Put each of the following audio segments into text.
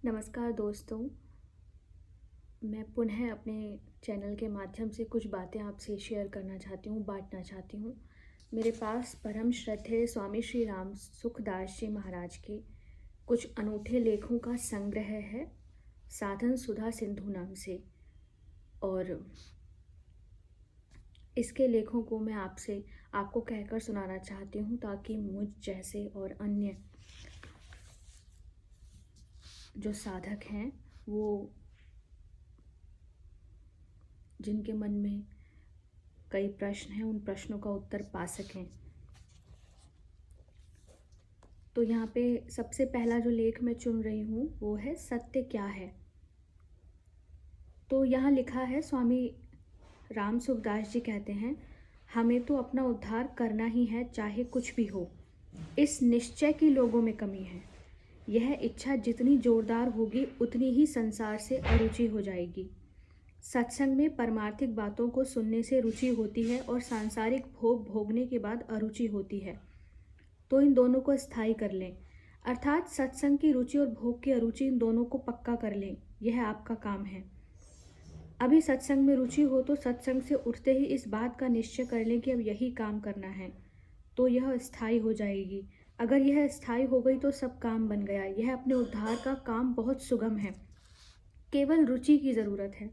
नमस्कार दोस्तों, मैं पुनः अपने चैनल के माध्यम से कुछ बातें आपसे शेयर करना चाहती हूँ, बाँटना चाहती हूँ। मेरे पास परम श्रद्धेय स्वामी श्री राम सुखदास जी महाराज के कुछ अनूठे लेखों का संग्रह है, साधन सुधा सिंधु नाम से। और इसके लेखों को मैं आपको कहकर सुनाना चाहती हूँ, ताकि मुझ जैसे और अन्य जो साधक हैं, वो जिनके मन में कई प्रश्न हैं, उन प्रश्नों का उत्तर पा सकें। तो यहाँ पे सबसे पहला जो लेख मैं चुन रही हूँ वो है सत्य क्या है। तो यहाँ लिखा है, स्वामी राम सुखदास जी कहते हैं, हमें तो अपना उद्धार करना ही है, चाहे कुछ भी हो। इस निश्चय की लोगों में कमी है। यह इच्छा जितनी जोरदार होगी उतनी ही संसार से अरुचि हो जाएगी। सत्संग में परमार्थिक बातों को सुनने से रुचि होती है और सांसारिक भोग भोगने के बाद अरुचि होती है। तो इन दोनों को स्थायी कर लें, अर्थात सत्संग की रुचि और भोग की अरुचि, इन दोनों को पक्का कर लें। यह आपका काम है। अभी सत्संग में रुचि हो तो सत्संग से उठते ही इस बात का निश्चय कर लें कि अब यही काम करना है, तो यह स्थायी हो जाएगी। अगर यह स्थायी हो गई तो सब काम बन गया। यह अपने उद्धार का काम बहुत सुगम है, केवल रुचि की ज़रूरत है।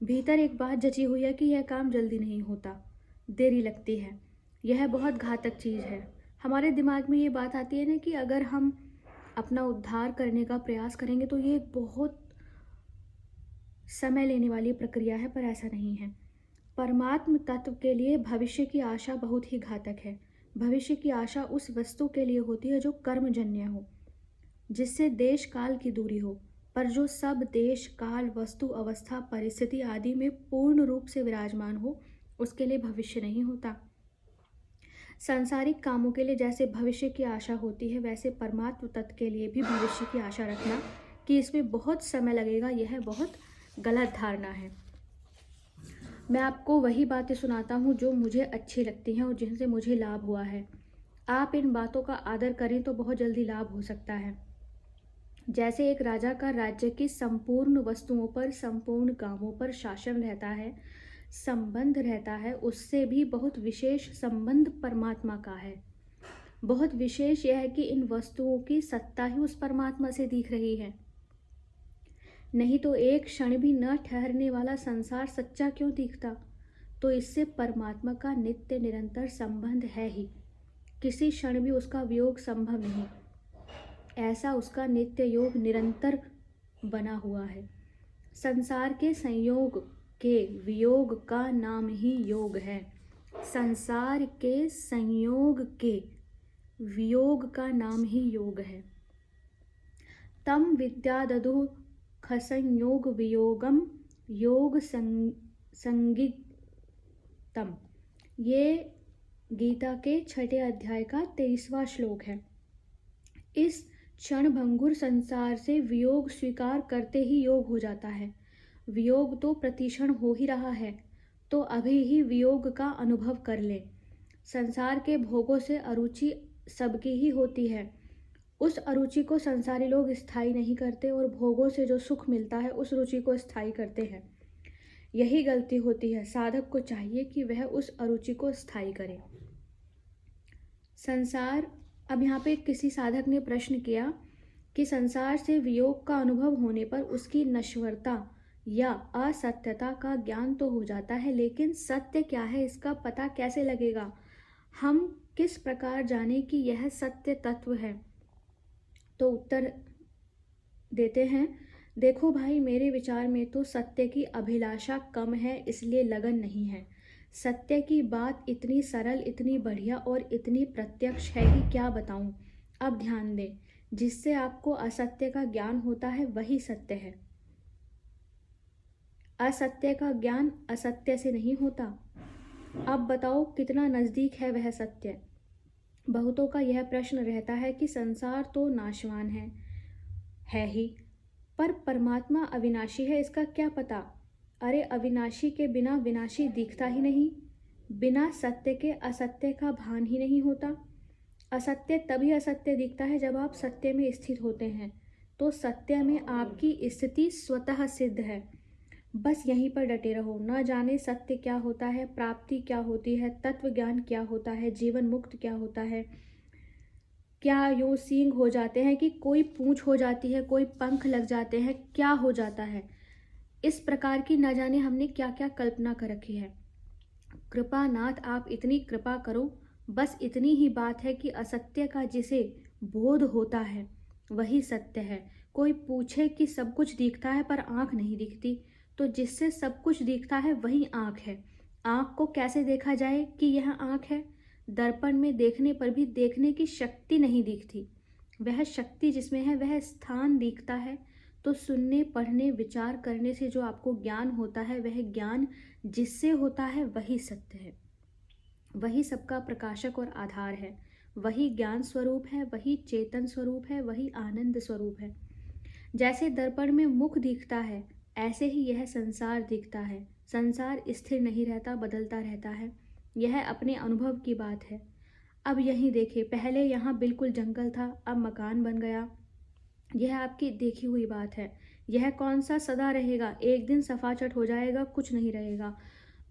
भीतर एक बात जची हुई है कि यह काम जल्दी नहीं होता, देरी लगती है। यह बहुत घातक चीज़ है। हमारे दिमाग में ये बात आती है ना कि अगर हम अपना उद्धार करने का प्रयास करेंगे तो ये एक बहुत समय लेने वाली प्रक्रिया है, पर ऐसा नहीं है। परमात्म तत्व के लिए भविष्य की आशा बहुत ही घातक है। भविष्य की आशा उस वस्तु के लिए होती है जो कर्मजन्य हो, जिससे देश काल की दूरी हो। पर जो सब देश काल वस्तु अवस्था परिस्थिति आदि में पूर्ण रूप से विराजमान हो, उसके लिए भविष्य नहीं होता। सांसारिक कामों के लिए जैसे भविष्य की आशा होती है, वैसे परमात्म तत्व के लिए भी भविष्य की आशा रखना कि इसमें बहुत समय लगेगा, यह बहुत गलत धारणा है। मैं आपको वही बातें सुनाता हूँ जो मुझे अच्छी लगती हैं और जिनसे मुझे लाभ हुआ है। आप इन बातों का आदर करें तो बहुत जल्दी लाभ हो सकता है। जैसे एक राजा का राज्य की संपूर्ण वस्तुओं पर, संपूर्ण गांवों पर शासन रहता है, संबंध रहता है, उससे भी बहुत विशेष संबंध परमात्मा का है। बहुत विशेष यह है कि इन वस्तुओं की सत्ता ही उस परमात्मा से दिख रही है। नहीं तो एक क्षण भी न ठहरने वाला संसार सच्चा क्यों दिखता। तो इससे परमात्मा का नित्य निरंतर संबंध है ही, किसी क्षण भी उसका वियोग संभव नहीं। ऐसा उसका नित्य योग निरंतर बना हुआ है। संसार के संयोग के वियोग का नाम ही योग है। संसार के संयोग के वियोग का नाम ही योग है। तम विद्यादधु खसंयोग वियोगम योग संगितम। ये गीता के 6 अध्याय का 23वां श्लोक है। इस क्षण भंगुर संसार से वियोग स्वीकार करते ही योग हो जाता है। वियोग तो प्रतिक्षण हो ही रहा है, तो अभी ही वियोग का अनुभव कर ले। संसार के भोगों से अरुचि सबकी ही होती है। उस अरुचि को संसारी लोग स्थायी नहीं करते और भोगों से जो सुख मिलता है उस रुचि को स्थायी करते हैं। यही गलती होती है। साधक को चाहिए कि वह उस अरुचि को स्थायी करे। संसार, अब यहाँ पे किसी साधक ने प्रश्न किया कि संसार से वियोग का अनुभव होने पर उसकी नश्वरता या असत्यता का ज्ञान तो हो जाता है, लेकिन सत्य क्या है इसका पता कैसे लगेगा। हम किस प्रकार जाने कि यह सत्य तत्व है। तो उत्तर देते हैं, देखो भाई, मेरे विचार में तो सत्य की अभिलाषा कम है, इसलिए लगन नहीं है। सत्य की बात इतनी सरल, इतनी बढ़िया और इतनी प्रत्यक्ष है कि क्या बताऊं। अब ध्यान दें, जिससे आपको असत्य का ज्ञान होता है वही सत्य है। असत्य का ज्ञान असत्य से नहीं होता। अब बताओ कितना नज़दीक है वह सत्य। बहुतों का यह प्रश्न रहता है कि संसार तो नाशवान है ही, पर परमात्मा अविनाशी है, इसका क्या पता। अरे अविनाशी के बिना विनाशी दिखता ही नहीं। बिना सत्य के असत्य का भान ही नहीं होता। असत्य तभी असत्य दिखता है जब आप सत्य में स्थित होते हैं। तो सत्य में आपकी स्थिति स्वतः सिद्ध है। बस यहीं पर डटे रहो। न जाने सत्य क्या होता है, प्राप्ति क्या होती है, तत्व ज्ञान क्या होता है, जीवन मुक्त क्या होता है। क्या यूँ सींग हो जाते हैं कि कोई पूंछ हो जाती है, कोई पंख लग जाते हैं, क्या हो जाता है। इस प्रकार की न जाने हमने क्या क्या कल्पना कर रखी है। कृपानाथ आप इतनी कृपा करो, बस इतनी ही बात है कि असत्य का जिसे बोध होता है वही सत्य है। कोई पूछे कि सब कुछ दिखता है पर आँख नहीं दिखती, तो जिससे सब कुछ दिखता है वही आँख है। आँख को कैसे देखा जाए कि यह आँख है? दर्पण में देखने पर भी देखने की शक्ति नहीं दिखती। वह शक्ति जिसमें है वह स्थान दिखता है। तो सुनने, पढ़ने, विचार करने से जो आपको ज्ञान होता है वह ज्ञान जिससे होता है वही सत्य है। वही सबका प्रकाशक और आधार है। वही ज्ञान स्वरूप है, वही चेतन स्वरूप है, वही आनंद स्वरूप है। जैसे दर्पण में मुख दिखता है ऐसे ही यह संसार दिखता है। संसार स्थिर नहीं रहता, बदलता रहता है। यह अपने अनुभव की बात है। अब यहीं देखे, पहले यहाँ बिल्कुल जंगल था, अब मकान बन गया। यह आपकी देखी हुई बात है। यह कौन सा सदा रहेगा? एक दिन सफाचट हो जाएगा, कुछ नहीं रहेगा।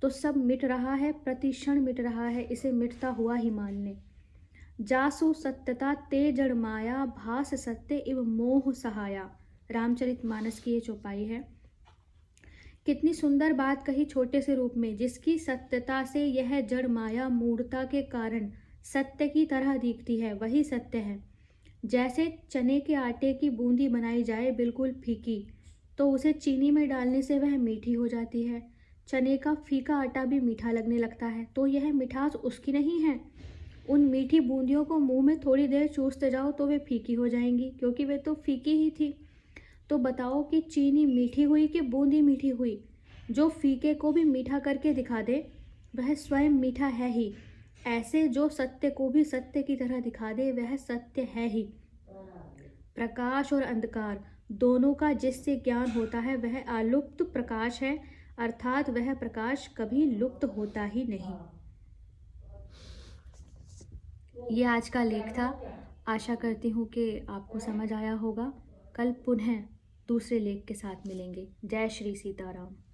तो सब मिट रहा है, प्रतिक्षण मिट रहा है, इसे मिटता हुआ ही मान ले। जासु सत्यता ते जड़ माया, भास सत्य इव मोह सहाया। रामचरितमानस की ये चौपाई है। कितनी सुंदर बात कही छोटे से रूप में। जिसकी सत्यता से यह जड़ माया मूढ़ता के कारण सत्य की तरह दिखती है वही सत्य है। जैसे चने के आटे की बूंदी बनाई जाए बिल्कुल फीकी, तो उसे चीनी में डालने से वह मीठी हो जाती है। चने का फीका आटा भी मीठा लगने लगता है, तो यह मिठास उसकी नहीं है। उन मीठी बूंदियों को मुंह में थोड़ी देर चूसते जाओ तो वे फीकी हो जाएंगी, क्योंकि वे तो फीकी ही थी। तो बताओ कि चीनी मीठी हुई कि बूंदी मीठी हुई? जो फीके को भी मीठा करके दिखा दे वह स्वयं मीठा है ही। ऐसे जो सत्य को भी सत्य की तरह दिखा दे वह सत्य है ही। प्रकाश और अंधकार दोनों का जिससे ज्ञान होता है वह अलुप्त प्रकाश है, अर्थात वह प्रकाश कभी लुप्त होता ही नहीं। ये आज का लेख था। आशा करती हूँ कि आपको समझ आया होगा। कल पुनः दूसरे लेख के साथ मिलेंगे। जय श्री सीताराम।